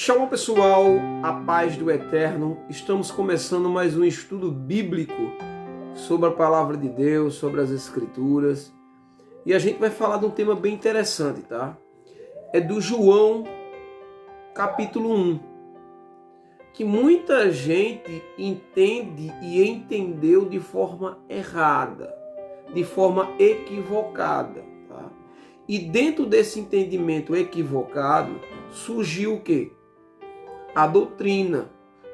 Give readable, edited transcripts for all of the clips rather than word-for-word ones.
Shalom pessoal, a paz do Eterno. Estamos começando mais um estudo bíblico sobre a palavra de Deus, sobre as Escrituras. E a gente vai falar de um tema bem interessante, tá? É do João, capítulo 1. Que muita gente entende e entendeu de forma errada, de forma equivocada, tá? E dentro desse entendimento equivocado, surgiu o quê? A doutrina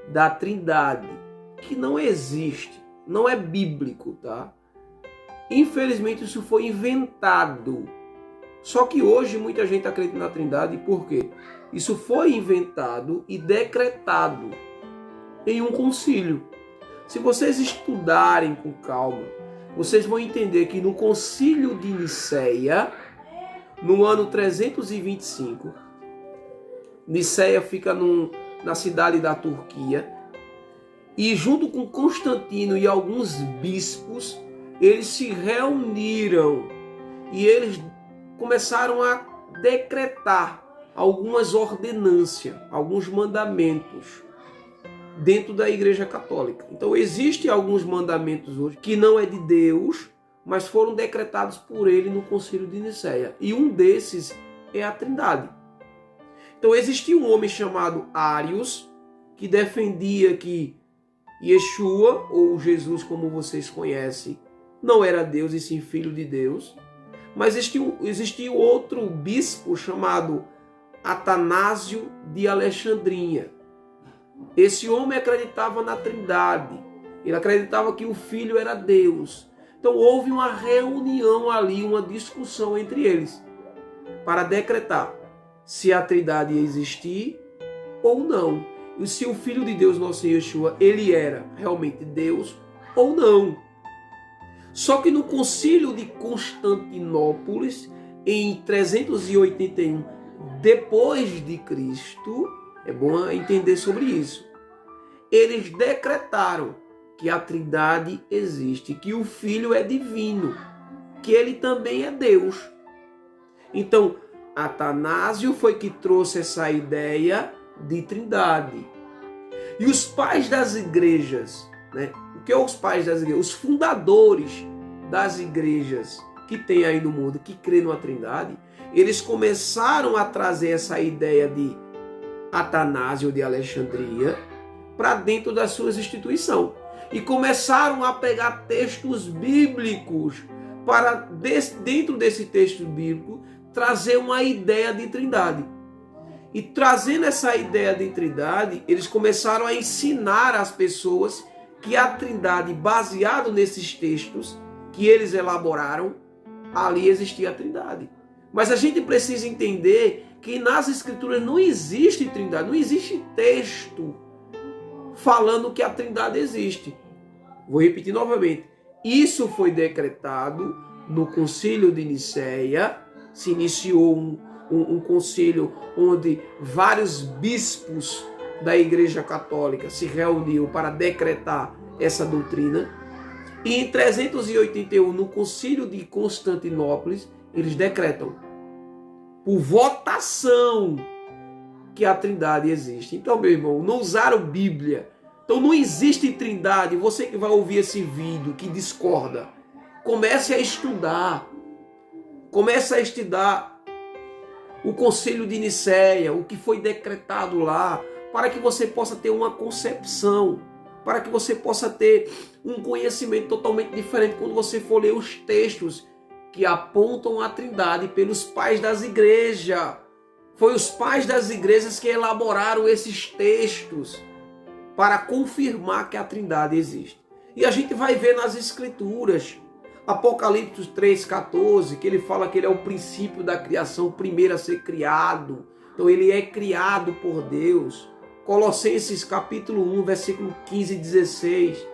da Trindade, que não existe, não é bíblico, tá? Infelizmente isso foi inventado. Só que hoje muita gente acredita na Trindade, por quê? Isso foi inventado e decretado em um concílio. Se vocês estudarem com calma, vocês vão entender que no concílio de Nicéia, no ano 325, Nicéia fica na cidade da Turquia, e junto com Constantino e alguns bispos, eles se reuniram e eles começaram a decretar algumas ordenâncias, alguns mandamentos dentro da Igreja Católica. Então existem alguns mandamentos hoje que não é de Deus, mas foram decretados por ele no Concílio de Nicéia. E um desses é a Trindade. Então existia um homem chamado Arius, que defendia que Yeshua, ou Jesus como vocês conhecem, não era Deus e sim Filho de Deus. Mas existia outro bispo chamado Atanásio de Alexandria. Esse homem acreditava na Trindade. Ele acreditava que o Filho era Deus. Então houve uma reunião ali, uma discussão entre eles, para decretar se a Trindade ia existir ou não. E se o Filho de Deus, nosso Yeshua, ele era realmente Deus ou não. Só que no concílio de Constantinópolis, em 381 depois de Cristo, é bom entender sobre isso, eles decretaram que a Trindade existe, que o Filho é divino, que ele também é Deus. Então, Atanásio foi que trouxe essa ideia de Trindade. E os pais das igrejas, né? O que é os pais das igrejas? Os fundadores das igrejas que tem aí no mundo, que crê numa Trindade, eles começaram a trazer essa ideia de Atanásio de Alexandria para dentro das suas instituições. E começaram a pegar textos bíblicos para, dentro desse texto bíblico, trazer uma ideia de Trindade. E trazendo essa ideia de Trindade, eles começaram a ensinar às pessoas que a Trindade, baseado nesses textos que eles elaboraram, ali existia a Trindade. Mas a gente precisa entender que nas Escrituras não existe Trindade, não existe texto falando que a Trindade existe. Vou repetir novamente. Isso foi decretado no Concílio de Nicéia. Se iniciou um concílio onde vários bispos da Igreja Católica se reuniram para decretar essa doutrina. E em 381, no Concílio de Constantinópolis, eles decretam, por votação, que a Trindade existe. Então, meu irmão, não usaram Bíblia. Então não existe Trindade. Você que vai ouvir esse vídeo, que discorda, comece a estudar. Comece a estudar o Concílio de Nicéia, o que foi decretado lá, para que você possa ter uma concepção, para que você possa ter um conhecimento totalmente diferente quando você for ler os textos que apontam a Trindade pelos pais das igrejas. Foi os pais das igrejas que elaboraram esses textos para confirmar que a Trindade existe. E a gente vai ver nas Escrituras, Apocalipse 3,14, que ele fala que ele é o princípio da criação, o primeiro a ser criado. Então ele é criado por Deus. Colossenses capítulo 1, versículo 15 e 16,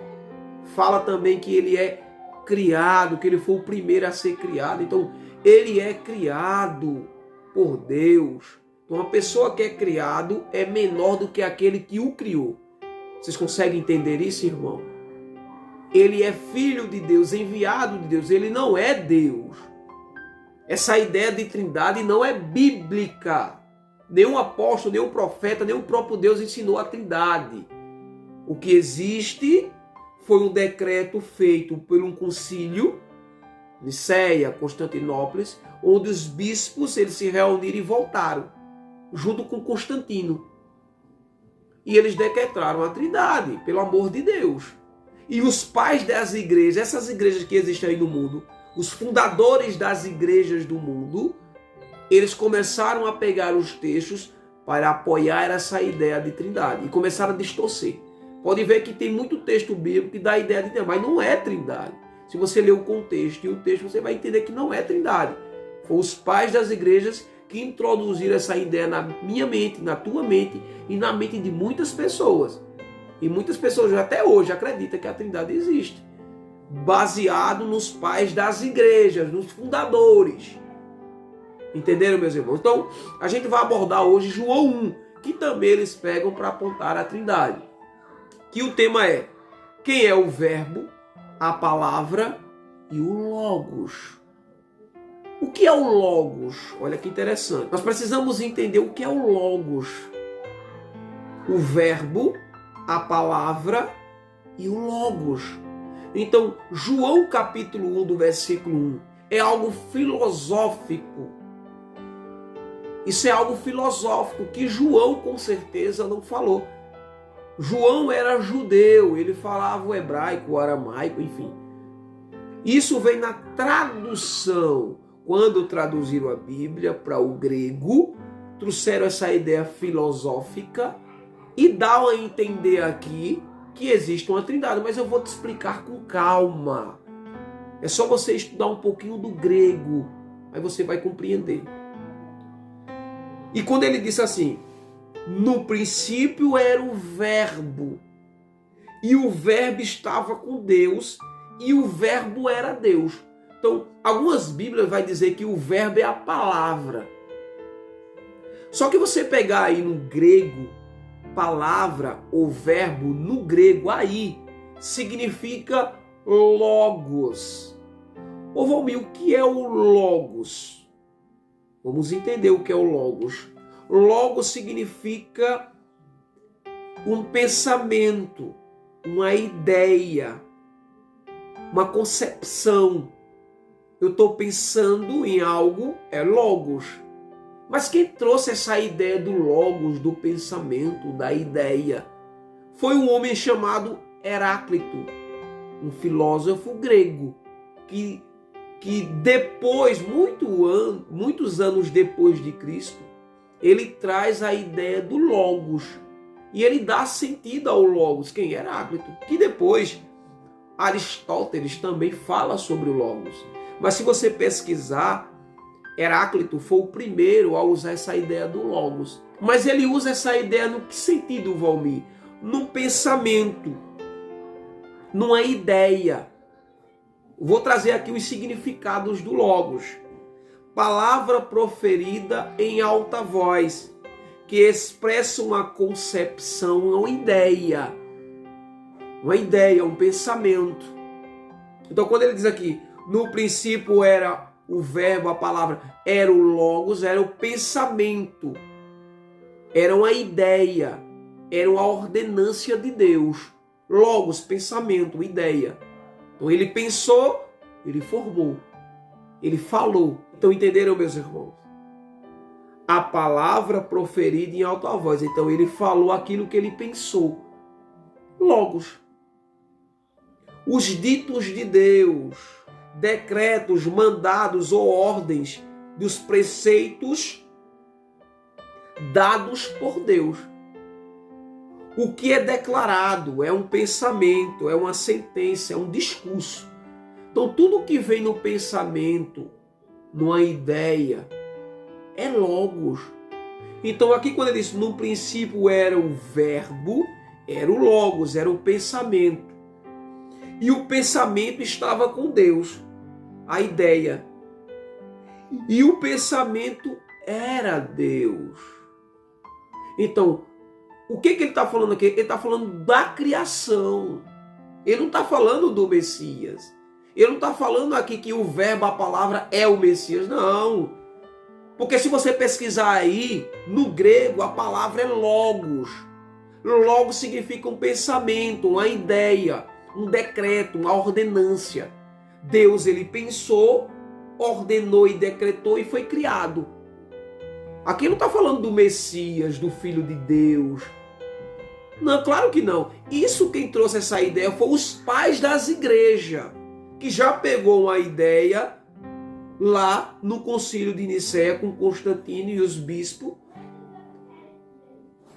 fala também que ele é criado, que ele foi o primeiro a ser criado. Então ele é criado por Deus. Então uma pessoa que é criado é menor do que aquele que o criou. Vocês conseguem entender isso, irmão? Ele é filho de Deus, enviado de Deus. Ele não é Deus. Essa ideia de Trindade não é bíblica. Nenhum apóstolo, nenhum profeta, nem o próprio Deus ensinou a Trindade. O que existe foi um decreto feito por um concílio, Niceia, Constantinópolis, onde os bispos eles se reuniram e voltaram, junto com Constantino. E eles decretaram a Trindade, pelo amor de Deus. E os pais das igrejas, essas igrejas que existem aí no mundo, os fundadores das igrejas do mundo, eles começaram a pegar os textos para apoiar essa ideia de Trindade e começaram a distorcer. Pode ver que tem muito texto bíblico que dá a ideia de Trindade, mas não é Trindade. Se você ler o contexto e o texto, você vai entender que não é Trindade. Foram os pais das igrejas que introduziram essa ideia na minha mente, na tua mente e na mente de muitas pessoas. E muitas pessoas até hoje acreditam que a Trindade existe, baseado nos pais das igrejas, nos fundadores. Entenderam, meus irmãos? Então, a gente vai abordar hoje João 1, que também eles pegam para apontar a Trindade. Que o tema é: quem é o Verbo, a Palavra e o Logos? O que é o Logos? Olha que interessante. Nós precisamos entender o que é o Logos. O Verbo, a Palavra e o Logos. Então, João capítulo 1, do versículo 1, é algo filosófico. Isso é algo filosófico que João com certeza não falou. João era judeu, ele falava o hebraico, o aramaico, enfim. Isso vem na tradução. Quando traduziram a Bíblia para o grego, trouxeram essa ideia filosófica e dão a entender aqui que existe uma trindade. Mas eu vou te explicar com calma. É só você estudar um pouquinho do grego, aí você vai compreender. E quando ele disse assim: no princípio era o Verbo, e o Verbo estava com Deus, e o Verbo era Deus. Então, algumas Bíblias vai dizer que o Verbo é a palavra. Só que você pegar aí no grego, palavra ou verbo, no grego aí, significa logos. Ô Valmir, o que é o logos? Vamos entender o que é o logos. Logos significa um pensamento, uma ideia, uma concepção. Eu estou pensando em algo, é logos. Mas quem trouxe essa ideia do logos, do pensamento, da ideia, foi um homem chamado Heráclito, um filósofo grego, que depois, muitos anos depois de Cristo, ele traz a ideia do logos. E ele dá sentido ao logos. Quem é Heráclito? Que depois Aristóteles também fala sobre o logos. Mas se você pesquisar, Heráclito foi o primeiro a usar essa ideia do logos. Mas ele usa essa ideia no que sentido, Valmir? No pensamento, numa ideia. Vou trazer aqui os significados do logos. Palavra proferida em alta voz, que expressa uma concepção, uma ideia, um pensamento. Então, quando ele diz aqui, no princípio era o verbo, a palavra, era o logos, era o pensamento, era uma ideia, era uma ordenância de Deus. Logos, pensamento, ideia. Então ele pensou, ele formou, ele falou. Então entenderam, meus irmãos? A palavra proferida em alta voz. Então ele falou aquilo que ele pensou. Logos. Os ditos de Deus, decretos, mandados ou ordens dos preceitos dados por Deus. O que é declarado é um pensamento, é uma sentença, é um discurso. Então tudo que vem no pensamento, numa ideia, é logos. Então aqui quando ele diz, no princípio era o verbo, era o logos, era o pensamento. E o pensamento estava com Deus, a ideia. E o pensamento era Deus. Então, o que ele está falando aqui? Ele está falando da criação. Ele não está falando do Messias. Ele não está falando aqui que o verbo, a palavra, é o Messias. Não. Porque se você pesquisar aí, no grego a palavra é logos. Logos significa um pensamento, uma ideia, um decreto, uma ordenância. Deus, ele pensou, ordenou e decretou e foi criado. Aqui não está falando do Messias, do Filho de Deus. Não, claro que não. Isso quem trouxe essa ideia foi os pais das igrejas, que já pegou uma ideia lá no concílio de Nicéia com Constantino e os bispos,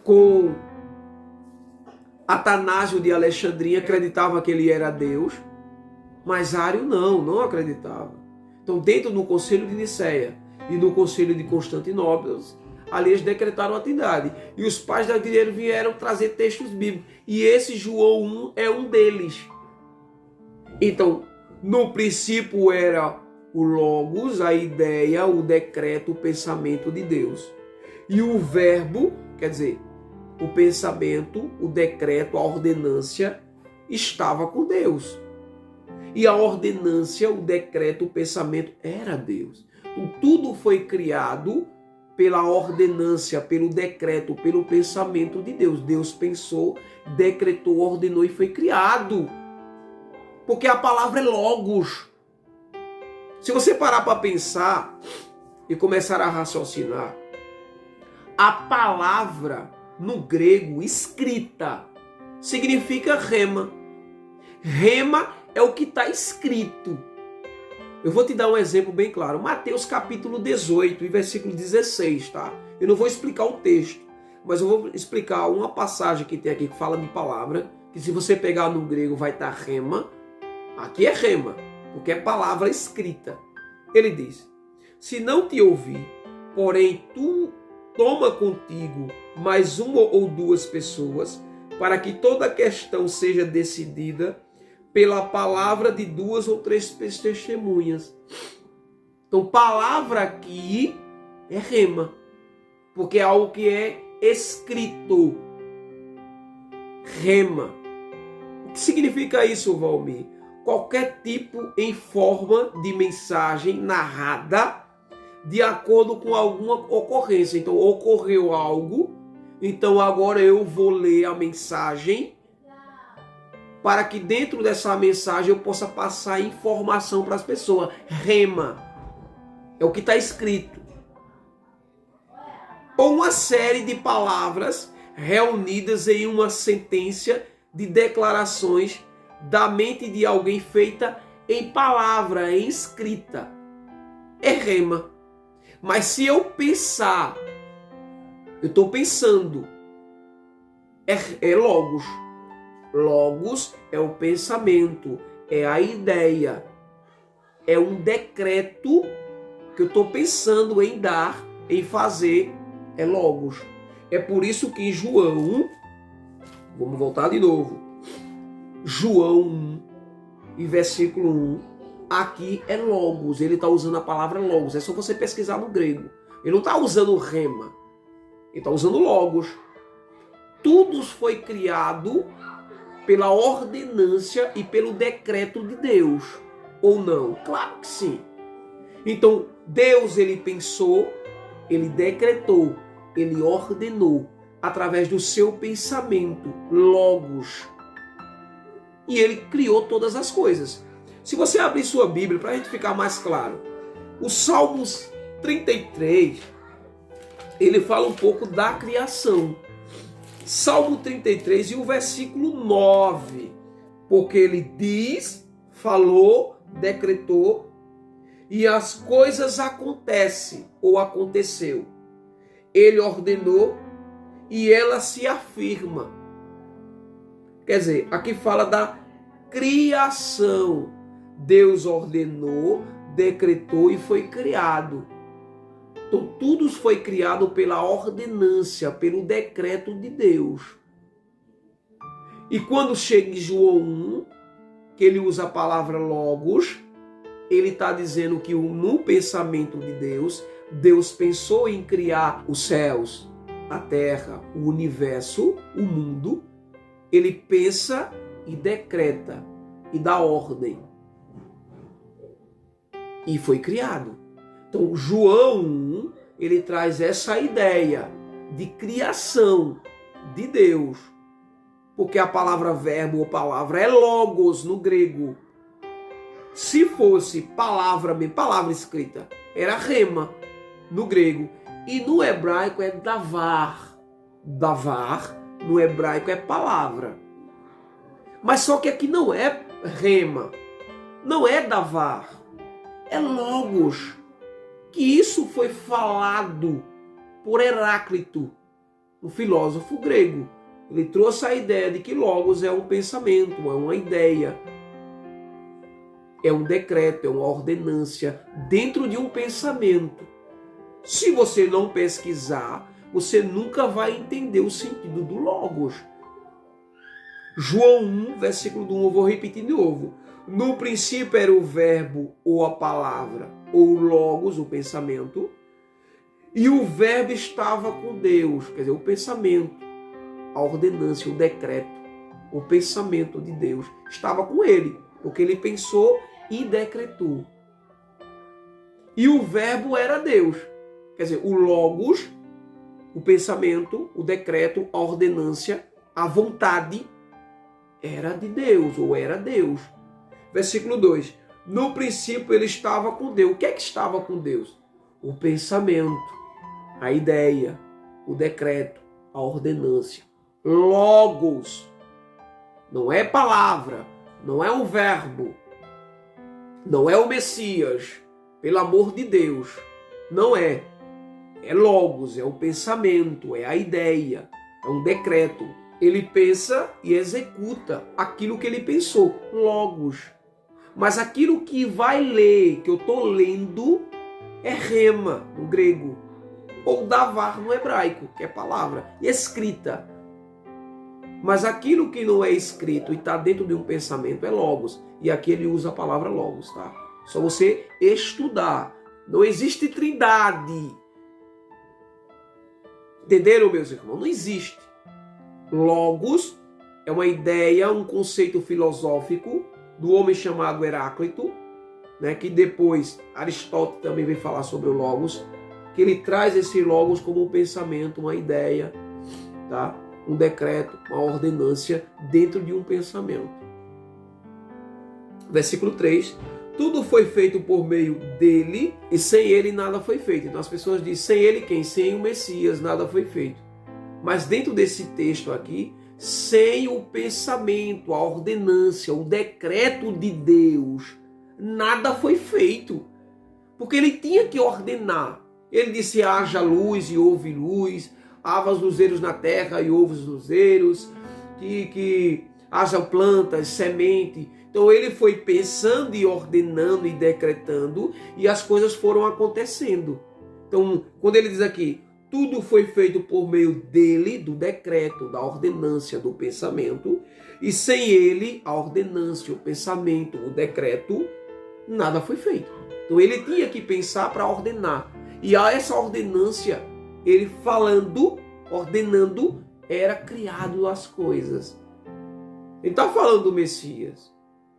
com Atanásio de Alexandria, acreditava que ele era Deus, mas Ário não acreditava. Então, dentro do concílio de Nicéia e no concílio de Constantinopla, ali eles decretaram a trindade. E os pais da igreja vieram trazer textos bíblicos. E esse João 1 é um deles. Então, no princípio era o Logos, a ideia, o decreto, o pensamento de Deus. E o verbo, quer dizer, o pensamento, o decreto, a ordenância, estava com Deus. E a ordenância, o decreto, o pensamento era Deus. Então, tudo foi criado pela ordenância, pelo decreto, pelo pensamento de Deus. Deus pensou, decretou, ordenou e foi criado. Porque a palavra é logos. Se você parar para pensar e começar a raciocinar, a palavra no grego escrita significa rema. Rema é o que está escrito. Eu vou te dar um exemplo bem claro. Mateus capítulo 18 e versículo 16, tá? Eu não vou explicar o texto, mas eu vou explicar uma passagem que tem aqui que fala de palavra, que se você pegar no grego vai estar rema. Aqui é rema, porque é palavra escrita. Ele diz: se não te ouvir, porém tu toma contigo mais uma ou duas pessoas, para que toda a questão seja decidida pela palavra de duas ou três testemunhas. Então, palavra aqui é rema, porque é algo que é escrito. Rema. O que significa isso, Valmir? Qualquer tipo em forma de mensagem narrada de acordo com alguma ocorrência. Então, ocorreu algo, então agora eu vou ler a mensagem para que dentro dessa mensagem eu possa passar informação para as pessoas. Rema é o que está escrito. Ou uma série de palavras reunidas em uma sentença de declarações da mente de alguém feita em palavra, em escrita. É rema. Mas se eu pensar, eu estou pensando, é logos. Logos é o pensamento, é a ideia, é um decreto que eu estou pensando em dar, em fazer, é logos. É por isso que em João, vamos voltar de novo, João 1 e versículo 1, aqui é logos, ele está usando a palavra logos, é só você pesquisar no grego. Ele não está usando rema, ele está usando logos. Tudo foi criado pela ordenância e pelo decreto de Deus, ou não? Claro que sim. Então, Deus, ele pensou, ele decretou, ele ordenou, através do seu pensamento, logos. E ele criou todas as coisas. Se você abrir sua Bíblia, para a gente ficar mais claro, o Salmos 33, ele fala um pouco da criação. Salmo 33 e o versículo 9, porque ele diz, falou, decretou, e as coisas acontecem, ou aconteceu. Ele ordenou e ela se afirma. Quer dizer, aqui fala da criação. Deus ordenou, decretou e foi criado. Então, tudo foi criado pela ordenância, pelo decreto de Deus. E quando chega em João 1, que ele usa a palavra logos, ele está dizendo que no pensamento de Deus, Deus pensou em criar os céus, a terra, o universo, o mundo. Ele pensa e decreta e dá ordem. E foi criado. Então, João 1 ele traz essa ideia de criação de Deus. Porque a palavra verbo ou palavra é logos no grego. Se fosse palavra escrita, era rema no grego. E no hebraico é davar. Davar no hebraico é palavra. Mas só que aqui não é rema, não é davar, é logos. Que isso foi falado por Heráclito, um filósofo grego. Ele trouxe a ideia de que logos é um pensamento, é uma ideia, é um decreto, é uma ordenância dentro de um pensamento. Se você não pesquisar, você nunca vai entender o sentido do logos. João 1, versículo 1, eu vou repetir de novo. No princípio era o verbo ou a palavra, ou o logos, o pensamento, e o verbo estava com Deus, quer dizer, o pensamento, a ordenância, o decreto, o pensamento de Deus estava com ele, porque ele pensou e decretou. E o verbo era Deus, quer dizer, o logos, o pensamento, o decreto, a ordenância, a vontade era de Deus, ou era Deus. Versículo 2. No princípio ele estava com Deus. O que é que estava com Deus? O pensamento, a ideia, o decreto, a ordenância. Logos. Não é palavra, não é um verbo, não é o Messias. Pelo amor de Deus, não é. É logos, é o pensamento, é a ideia, é um decreto. Ele pensa e executa aquilo que ele pensou, logos. Mas aquilo que vai ler, que eu estou lendo, é rema, no grego, ou davar no hebraico, que é palavra, e escrita. Mas aquilo que não é escrito e está dentro de um pensamento é logos. E aqui ele usa a palavra logos, tá? Só você estudar. Não existe trindade. Entenderam, meus irmãos? Não existe. Logos é uma ideia, um conceito filosófico do homem chamado Heráclito, né, que depois Aristóteles também vem falar sobre o logos, que ele traz esse logos como um pensamento, uma ideia, tá? Um decreto, uma ordenância dentro de um pensamento. Versículo 3. Tudo foi feito por meio dele e sem ele nada foi feito. Então as pessoas dizem, sem ele quem? Sem o Messias nada foi feito. Mas dentro desse texto aqui, sem o pensamento, a ordenância, o decreto de Deus, nada foi feito. Porque ele tinha que ordenar. Ele disse, haja luz e houve luz, haja luzeiros na terra e houve luzeiros, que haja plantas, semente. Então ele foi pensando e ordenando e decretando e as coisas foram acontecendo. Então, quando ele diz aqui, tudo foi feito por meio dele, do decreto, da ordenância, do pensamento, e sem ele, a ordenância, o pensamento, o decreto, nada foi feito. Então ele tinha que pensar para ordenar. E a essa ordenância, ele falando, ordenando, era criado as coisas. Ele está falando do Messias.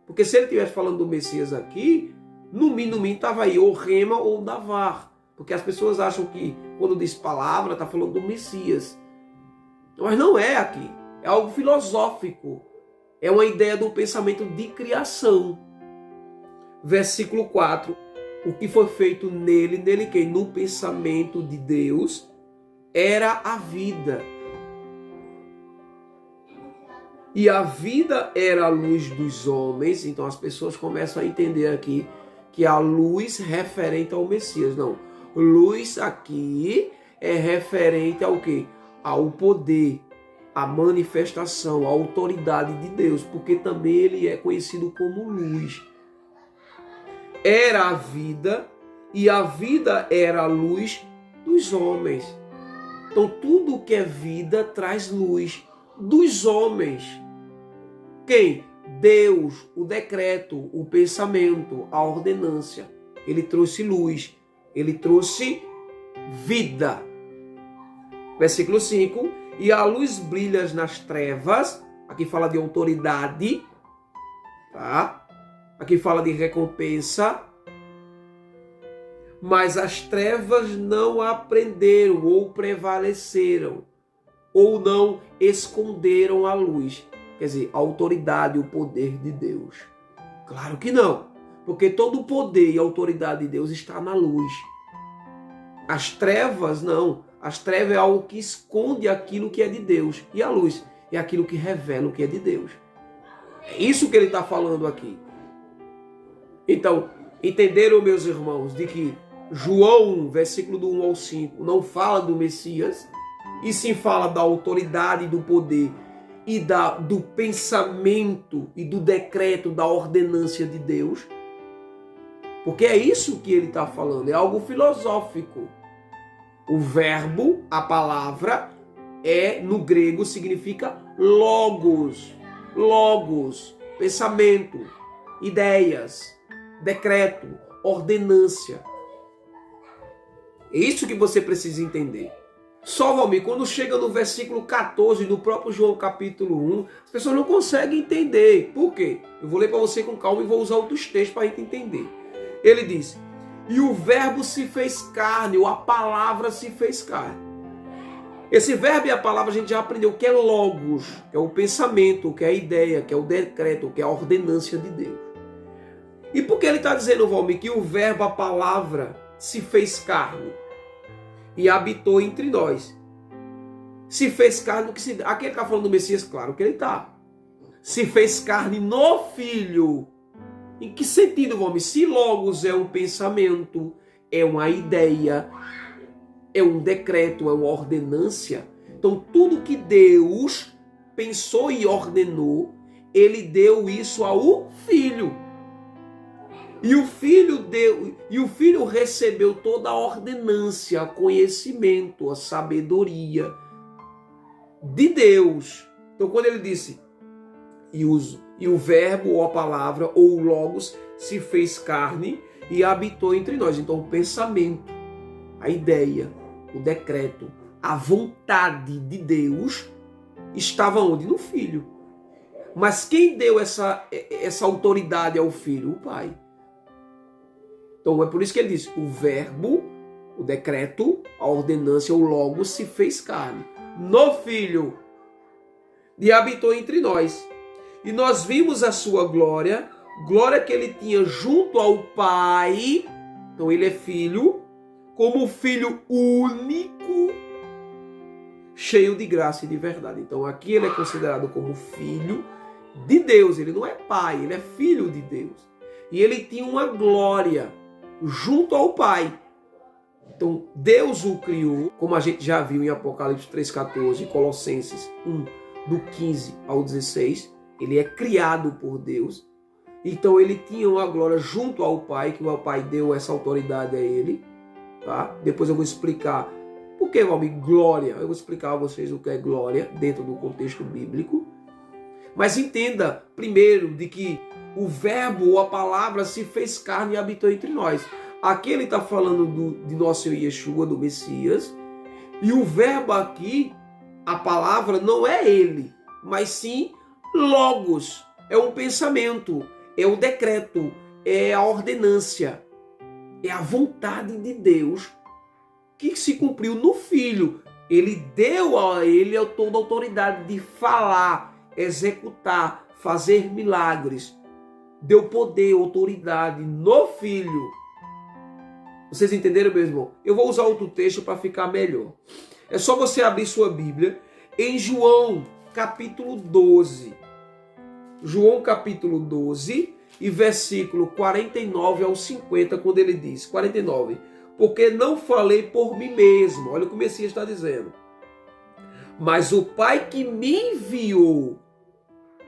Porque se ele estivesse falando do Messias aqui, no mínimo estava aí ou rema ou davar. Porque as pessoas acham que quando diz palavra, está falando do Messias. Mas não é aqui. É algo filosófico. É uma ideia de um pensamento de criação. Versículo 4. O que foi feito nele quem? No pensamento de Deus, era a vida. E a vida era a luz dos homens. Então as pessoas começam a entender aqui que a luz referente ao Messias. Não. Luz aqui é referente ao quê? Ao poder, à manifestação, à autoridade de Deus. Porque também ele é conhecido como luz. Era a vida e a vida era a luz dos homens. Então tudo que é vida traz luz dos homens. Quem? Deus, o decreto, o pensamento, a ordenância. Ele trouxe luz, ele trouxe vida. Versículo 5. E a luz brilha nas trevas. Aqui fala de autoridade, tá? Aqui fala de recompensa. mas as trevas não aprenderam ou prevaleceram, ou não esconderam a luz. Quer dizer, a autoridade e o poder de Deus. Claro que não, porque todo o poder e a autoridade de Deus está na luz. As trevas não. As trevas é algo que esconde aquilo que é de Deus. E a luz é aquilo que revela o que é de Deus. É isso que ele está falando aqui. Então, entenderam, meus irmãos, de que João, versículo do 1 ao 5, não fala do Messias, e sim fala da autoridade e do poder, e do pensamento e do decreto, da ordenância de Deus. Porque é isso que ele está falando, é algo filosófico. O verbo, a palavra, no grego significa logos. Logos, pensamento, ideias, decreto, ordenância. É isso que você precisa entender. Só, Valmir, quando chega no versículo 14 do próprio João capítulo 1, as pessoas não conseguem entender. Por quê? Eu vou ler para você com calma e vou usar outros textos para a gente entender. Ele diz, e o verbo se fez carne, ou a palavra se fez carne. Esse verbo e a palavra a gente já aprendeu que é logos, que é o pensamento, que é a ideia, que é o decreto, que é a ordenância de Deus. E por que ele está dizendo, Valmir, que o verbo, a palavra, se fez carne e habitou entre nós? Se fez carne, aqui ele está falando do Messias, claro que ele está. Se fez carne no Filho. Em que sentido, Valmir? Se logos é um pensamento, é uma ideia, é um decreto, é uma ordenância, então tudo que Deus pensou e ordenou, ele deu isso ao Filho. E o Filho recebeu toda a ordenância, o conhecimento, a sabedoria de Deus. Então quando ele disse, e o verbo, ou a palavra, ou o logos, se fez carne e habitou entre nós. Então o pensamento, a ideia, o decreto, a vontade de Deus estava onde? No Filho. Mas quem deu essa autoridade ao Filho? O Pai. Então é por isso que ele diz, o verbo, o decreto, a ordenância, o logos se fez carne no Filho e habitou entre nós. E nós vimos a sua glória, glória que ele tinha junto ao Pai. Então ele é filho, como filho único, cheio de graça e de verdade. Então aqui ele é considerado como filho de Deus. Ele não é pai, ele é filho de Deus. E ele tinha uma glória junto ao Pai. Então Deus o criou, como a gente já viu em Apocalipse 3,14 e Colossenses 1, do 15 ao 16. Ele é criado por Deus. Então ele tinha uma glória junto ao Pai, que o Pai deu essa autoridade a ele. Tá? Depois eu vou explicar por que, Valmir, glória. Eu vou explicar a vocês o que é glória dentro do contexto bíblico. Mas entenda primeiro de que o verbo ou a palavra se fez carne e habitou entre nós. Aqui ele está falando de nosso Senhor Yeshua, do Messias. E o verbo aqui, a palavra, não é ele, mas sim logos. É um pensamento, é o decreto, é a ordenância, é a vontade de Deus que se cumpriu no Filho. Ele deu a ele toda a autoridade de falar, executar, fazer milagres. Deu poder, autoridade no Filho. Vocês entenderam, meu irmão? Eu vou usar outro texto para ficar melhor. É só você abrir sua Bíblia em João capítulo 12. João capítulo 12 e versículo 49 ao 50, quando ele diz, 49, porque não falei por mim mesmo. Olha o que o Messias está dizendo. Mas o Pai que me enviou.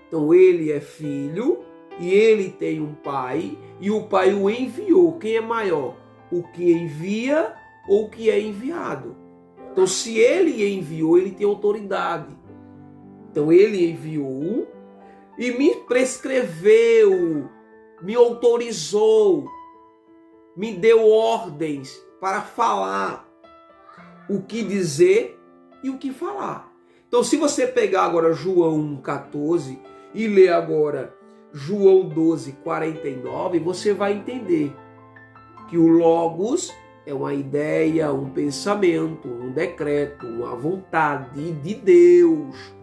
Então ele é filho e ele tem um pai e o Pai o enviou. Quem é maior? O que envia ou o que é enviado? Então se ele enviou, ele tem autoridade. Então ele enviou e me prescreveu, me autorizou, me deu ordens para falar o que dizer e o que falar. Então se você pegar agora João 1,14 e ler agora João 12, 49, você vai entender que o Logos é uma ideia, um pensamento, um decreto, uma vontade de Deus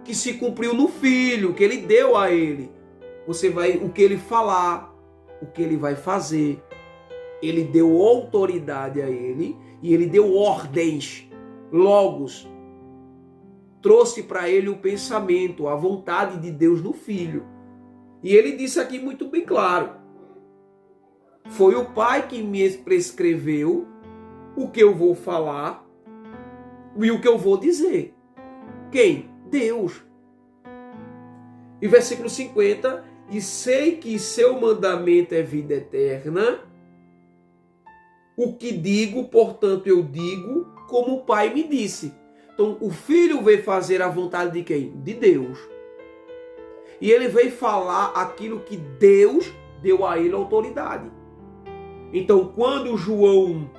que se cumpriu no Filho, que ele deu a ele. O que ele falar, o que ele vai fazer. Ele deu autoridade a ele e ele deu ordens, logos. Trouxe para ele o pensamento, a vontade de Deus no Filho. E ele disse aqui muito bem claro: foi o Pai que me prescreveu o que eu vou falar e o que eu vou dizer. Quem? Deus. E versículo 50, e sei que seu mandamento é vida eterna, o que digo, portanto eu digo, como o Pai me disse. Então o Filho veio fazer a vontade de quem? De Deus. E ele veio falar aquilo que Deus deu a ele autoridade. Então quando João,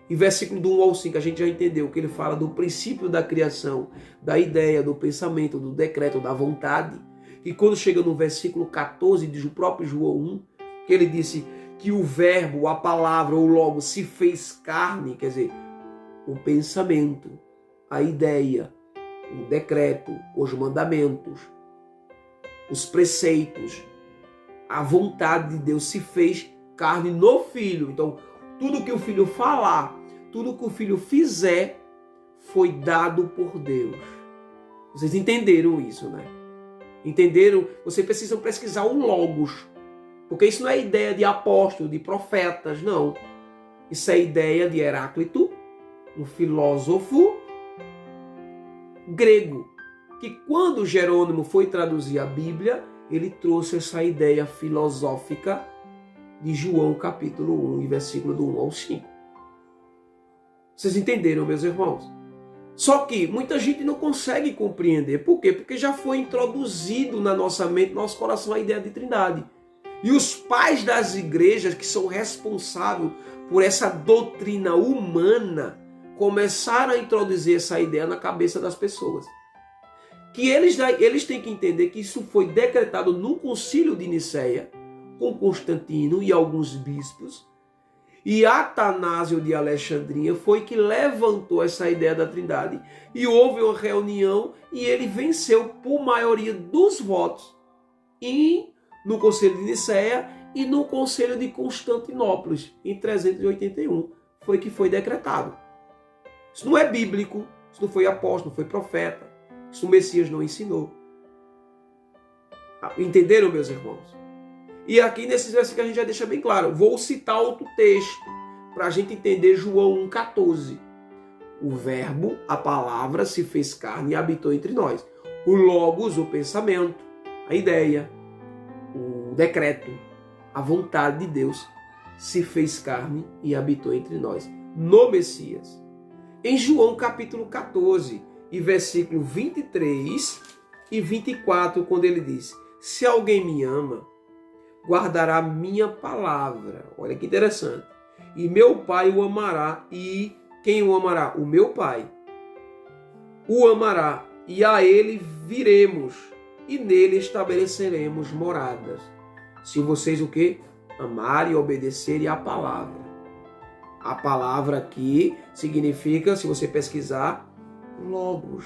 em versículo do 1 ao 5, a gente já entendeu que ele fala do princípio da criação, da ideia, do pensamento, do decreto, da vontade. E quando chega no versículo 14, diz o próprio João 1, que ele disse que o verbo, a palavra, o logo se fez carne, quer dizer, o pensamento, a ideia, o decreto, os mandamentos, os preceitos, a vontade de Deus se fez carne no Filho. Então, tudo que o Filho falar, tudo que o Filho fizer, foi dado por Deus. Vocês entenderam isso, né? Entenderam? Vocês precisam pesquisar o Logos. Porque isso não é ideia de apóstolo, de profetas, não. Isso é ideia de Heráclito, um filósofo grego, que quando Jerônimo foi traduzir a Bíblia, ele trouxe essa ideia filosófica de João capítulo 1, versículo do 1 ao 5. Vocês entenderam, meus irmãos? Só que muita gente não consegue compreender. Por quê? Porque já foi introduzido na nossa mente, no nosso coração, a ideia de trindade. E os pais das igrejas, que são responsáveis por essa doutrina humana, começaram a introduzir essa ideia na cabeça das pessoas. Que eles têm que entender que isso foi decretado no Concílio de Nicéia, com Constantino e alguns bispos, e Atanásio de Alexandria foi que levantou essa ideia da trindade. E houve uma reunião e ele venceu por maioria dos votos. E no Concílio de Nicéia e no Concílio de Constantinopla, em 381, foi que foi decretado. Isso não é bíblico, isso não foi apóstolo, não foi profeta, isso o Messias não ensinou. Entenderam, meus irmãos? E aqui nesses versículos a gente já deixa bem claro. Vou citar outro texto para a gente entender João 1,14. O verbo, a palavra, se fez carne e habitou entre nós. O logos, o pensamento, a ideia, o decreto, a vontade de Deus se fez carne e habitou entre nós. No Messias. Em João capítulo 14 e versículo 23 e 24, quando ele diz: se alguém me ama, guardará minha palavra. Olha que interessante. E meu Pai o amará. E quem o amará? O meu Pai o amará. E a ele viremos. E nele estabeleceremos moradas. Se vocês o quê? Amarem e obedecerem a palavra. A palavra aqui significa, se você pesquisar, logos.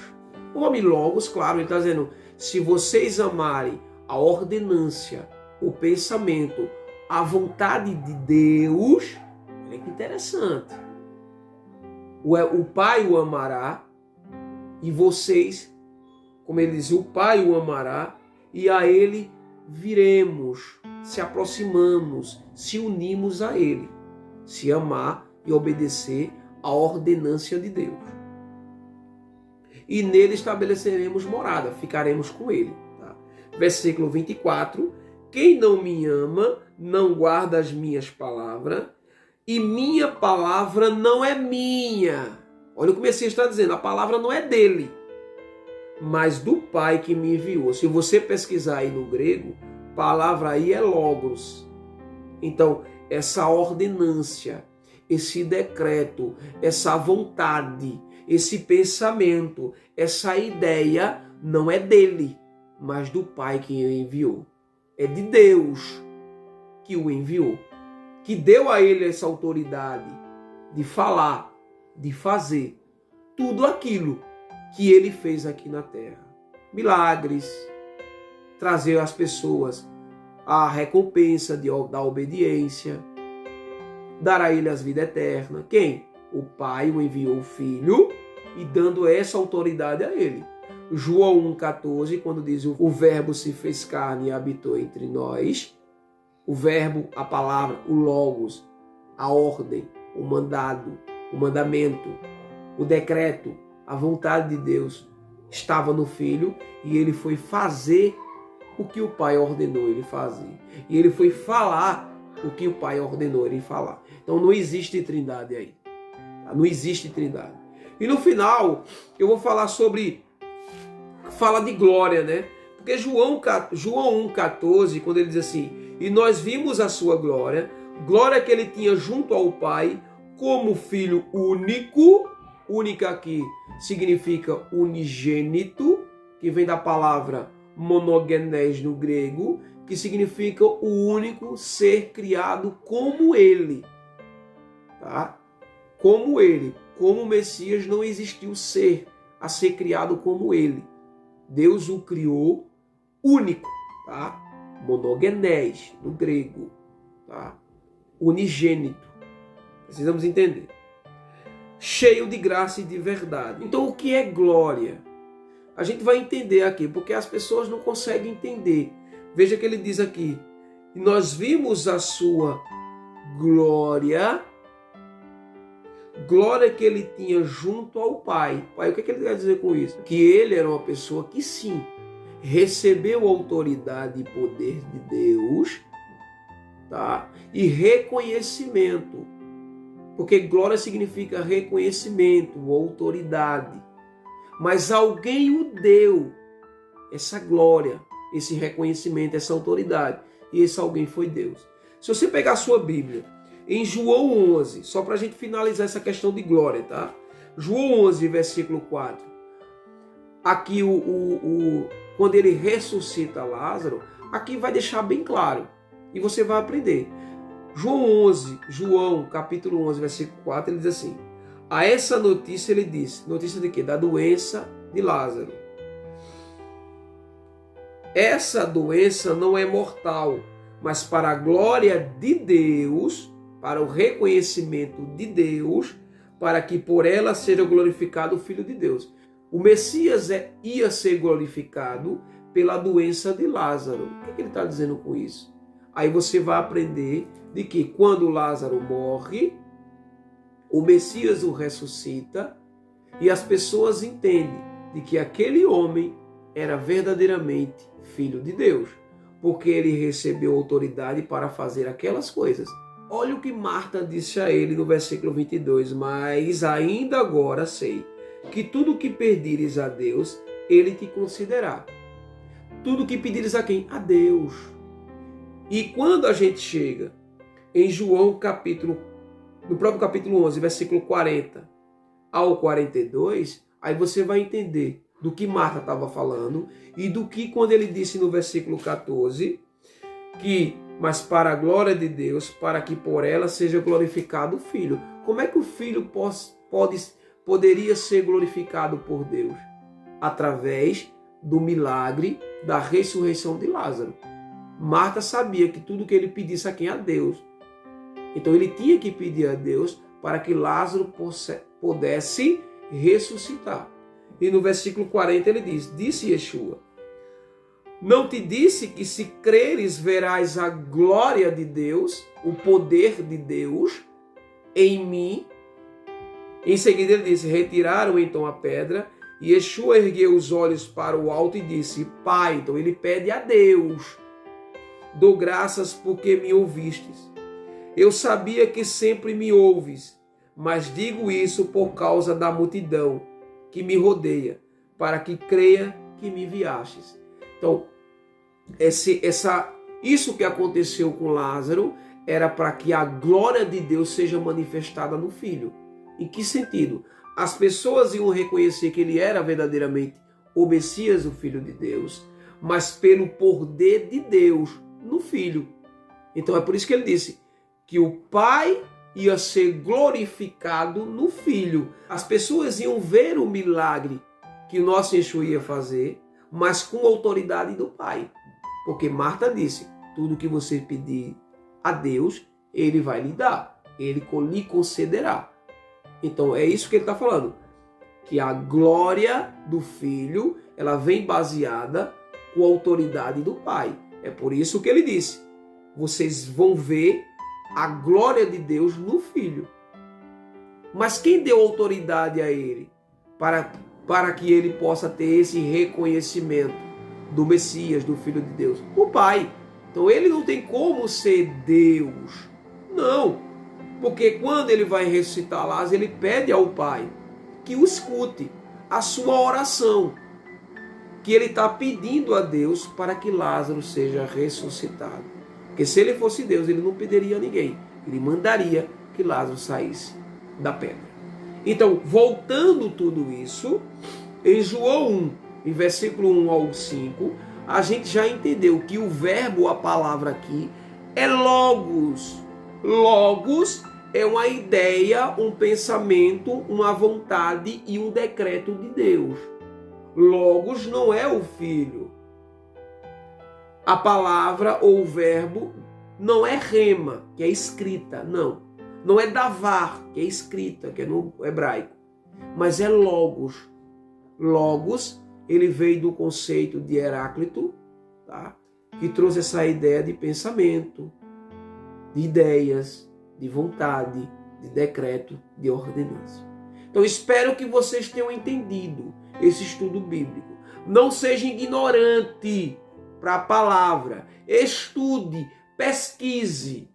O nome logos, claro, ele está dizendo, se vocês amarem a ordenância, o pensamento, a vontade de Deus, olha que interessante. O Pai o amará e vocês, como ele diz, o Pai o amará e a ele viremos, se aproximamos, se unimos a ele, se amar e obedecer a ordenância de Deus. E nele estabeleceremos morada, ficaremos com ele. Tá? Versículo 24. Quem não me ama, não guarda as minhas palavras, e minha palavra não é minha. Olha o que o Messias está dizendo, a palavra não é dele, mas do Pai que me enviou. Se você pesquisar aí no grego, palavra aí é logos. Então, essa ordenância, esse decreto, essa vontade, esse pensamento, essa ideia não é dele, mas do Pai que o enviou. É de Deus que o enviou. que deu a ele essa autoridade de falar, de fazer tudo aquilo que ele fez aqui na terra. Milagres, trazer às pessoas a recompensa da obediência, dar a ele a vida eterna. Quem? O Pai o enviou o Filho e dando essa autoridade a ele. João 1,14, quando diz o verbo se fez carne e habitou entre nós, o verbo, a palavra, o logos, a ordem, o mandado, o mandamento, o decreto, a vontade de Deus estava no Filho e ele foi fazer o que o Pai ordenou ele fazer. E ele foi falar o que o Pai ordenou ele falar. Então não existe trindade aí. Não existe trindade. E no final eu vou falar sobre... Fala de glória, né? Porque João 1,14, quando ele diz assim: e nós vimos a sua glória, glória que ele tinha junto ao Pai, como Filho único. Única aqui significa unigênito, que vem da palavra monogenes no grego, que significa o único ser criado como ele. Tá? Como ele. Como o Messias não existiu ser a ser criado como ele. Deus o criou único. Tá? Monogenes no grego. Tá? Unigênito. Precisamos entender. Cheio de graça e de verdade. Então, o que é glória? A gente vai entender aqui, porque as pessoas não conseguem entender. Veja que ele diz aqui: e nós vimos a sua glória, glória que ele tinha junto ao Pai. Pai, o que ele quer dizer com isso? Que ele era uma pessoa que sim, recebeu autoridade e poder de Deus, tá? E reconhecimento. Porque glória significa reconhecimento, autoridade. Mas alguém o deu essa glória, esse reconhecimento, essa autoridade. E esse alguém foi Deus. Se você pegar a sua Bíblia, em João 11, só para a gente finalizar essa questão de glória, tá? João 11, versículo 4. Aqui, quando ele ressuscita Lázaro, aqui vai deixar bem claro. E você vai aprender. João capítulo 11, versículo 4, ele diz assim: a essa notícia ele disse, notícia de quê? Da doença de Lázaro. Essa doença não é mortal, mas para a glória de Deus, para o reconhecimento de Deus, para que por ela seja glorificado o Filho de Deus. O Messias ia ser glorificado pela doença de Lázaro. O que ele está dizendo com isso? Aí você vai aprender de que quando Lázaro morre, o Messias o ressuscita e as pessoas entendem de que aquele homem era verdadeiramente filho de Deus, porque ele recebeu autoridade para fazer aquelas coisas. Olha o que Marta disse a ele no versículo 22, mas ainda agora sei que tudo que pedires a Deus, ele te concederá. Tudo que pedires a quem? A Deus. E quando a gente chega em João no próprio capítulo 11, versículo 40 ao 42, aí você vai entender do que Marta estava falando e do que quando ele disse no versículo 14, que, mas para a glória de Deus, para que por ela seja glorificado o Filho. Como é que o Filho poderia ser glorificado por Deus? Através do milagre da ressurreição de Lázaro. Marta sabia que tudo que ele pedisse a quem? A Deus. Então ele tinha que pedir a Deus para que Lázaro pudesse ressuscitar. E no versículo 40 ele diz, disse Yeshua: não te disse que se creres verás a glória de Deus, o poder de Deus em mim? Em seguida ele disse, retiraram então a pedra e Yeshua ergueu os olhos para o alto e disse, Pai, então ele pede a Deus, dou graças porque me ouvistes. Eu sabia que sempre me ouves, mas digo isso por causa da multidão que me rodeia, para que creia que me enviastes. Então, isso que aconteceu com Lázaro era para que a glória de Deus seja manifestada no Filho. Em que sentido? As pessoas iam reconhecer que ele era verdadeiramente o Messias, o Filho de Deus, mas pelo poder de Deus no Filho. Então é por isso que ele disse que o Pai ia ser glorificado no Filho. As pessoas iam ver o milagre que o nosso Yeshua ia fazer, mas com a autoridade do Pai. Porque Marta disse, tudo que você pedir a Deus, Ele vai lhe dar. Ele lhe concederá. Então é isso que ele está falando. Que a glória do Filho, ela vem baseada com a autoridade do Pai. É por isso que ele disse, vocês vão ver a glória de Deus no Filho. Mas quem deu autoridade a ele para que ele possa ter esse reconhecimento do Messias, do Filho de Deus? O Pai. Então ele não tem como ser Deus. Não. Porque quando ele vai ressuscitar Lázaro, ele pede ao Pai que o escute a sua oração, que ele está pedindo a Deus para que Lázaro seja ressuscitado. Porque se ele fosse Deus, ele não pediria a ninguém. Ele mandaria que Lázaro saísse da pedra. Então, voltando tudo isso, em João 1, em versículo 1 ao 5, a gente já entendeu que o verbo, a palavra aqui, é logos. Logos é uma ideia, um pensamento, uma vontade e um decreto de Deus. Logos não é o Filho. A palavra ou o verbo não é rema, que é escrita, não. Não é davar, que é escrita, que é no hebraico. Mas é logos. Logos, ele veio do conceito de Heráclito, tá? Que trouxe essa ideia de pensamento, de ideias, de vontade, de decreto, de ordenança. Então espero que vocês tenham entendido esse estudo bíblico. Não seja ignorante para a palavra. Estude, pesquise.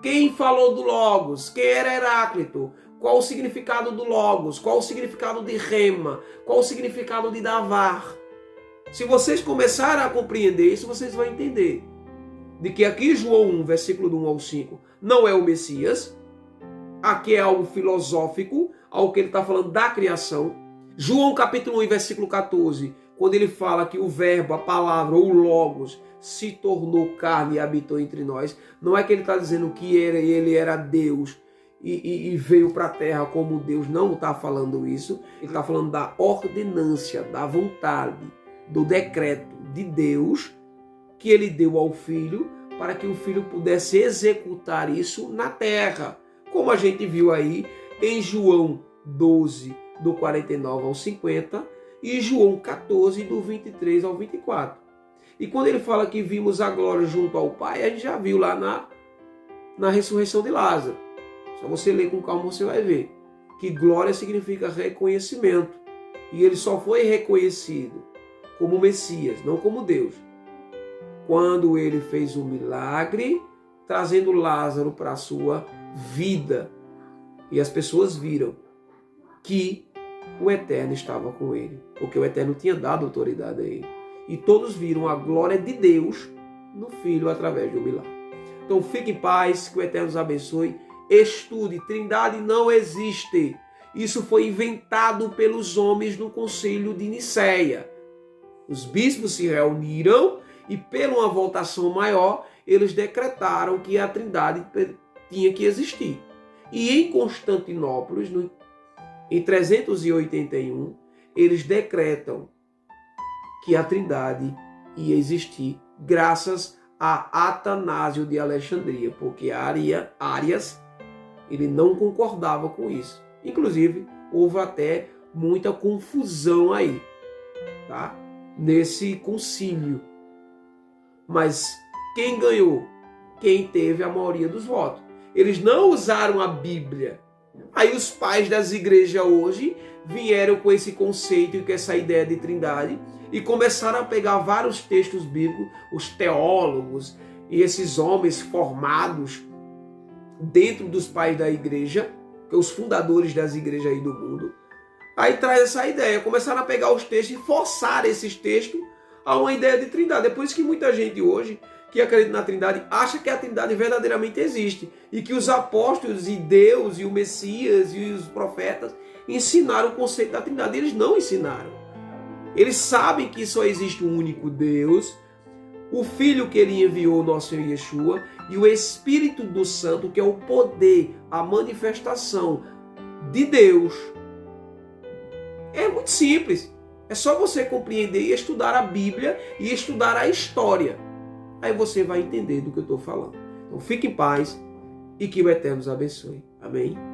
Quem falou do Logos? Quem era Heráclito? Qual o significado do Logos? Qual o significado de rema? Qual o significado de davar? Se vocês começarem a compreender isso, vocês vão entender de que aqui João 1, versículo do 1 ao 5, não é o Messias. Aqui é algo filosófico, algo que ele está falando da criação. João capítulo 1, versículo 14, quando ele fala que o verbo, a palavra ou o Logos se tornou carne e habitou entre nós, não é que ele está dizendo que ele era Deus e veio para a terra como Deus, não está falando isso. Ele está falando da ordenância, da vontade, do decreto de Deus que ele deu ao Filho para que o Filho pudesse executar isso na terra. Como a gente viu aí em João 12, do 49 ao 50 e João 14, do 23 ao 24. E quando ele fala que vimos a glória junto ao Pai, a gente já viu lá na ressurreição de Lázaro. Só você ler com calma, você vai ver que glória significa reconhecimento. E ele só foi reconhecido como Messias, não como Deus, quando ele fez um milagre, trazendo Lázaro para a sua vida. E as pessoas viram que o Eterno estava com ele, porque o Eterno tinha dado autoridade a ele. E todos viram a glória de Deus no Filho através do milagre. Então fique em paz, que o Eterno os abençoe. Estude, Trindade não existe. Isso foi inventado pelos homens no concílio de Nicéia. Os bispos se reuniram e, pela uma votação maior, eles decretaram que a Trindade tinha que existir. E em Constantinopla, em 381, eles decretam que a Trindade ia existir graças a Atanásio de Alexandria, porque Arias ele não concordava com isso. Inclusive, houve até muita confusão aí, tá? Nesse concílio. Mas quem ganhou? Quem teve a maioria dos votos. Eles não usaram a Bíblia. Aí os pais das igrejas hoje vieram com esse conceito e com essa ideia de trindade e começaram a pegar vários textos bíblicos, os teólogos e esses homens formados dentro dos pais da igreja, que os fundadores das igrejas aí do mundo. Aí traz essa ideia, começaram a pegar os textos e forçar esses textos a uma ideia de trindade. É por isso que muita gente hoje que acredita na Trindade acha que a Trindade verdadeiramente existe e que os apóstolos e Deus e o Messias e os profetas ensinaram o conceito da Trindade. Eles não ensinaram. Eles sabem que só existe um único Deus, o Filho que ele enviou, nosso Senhor Yeshua, e o Espírito do Santo, que é o poder, a manifestação de Deus. É muito simples. É só você compreender e estudar a Bíblia e estudar a história. Aí você vai entender do que eu estou falando. Então fique em paz e que o Eterno os abençoe. Amém?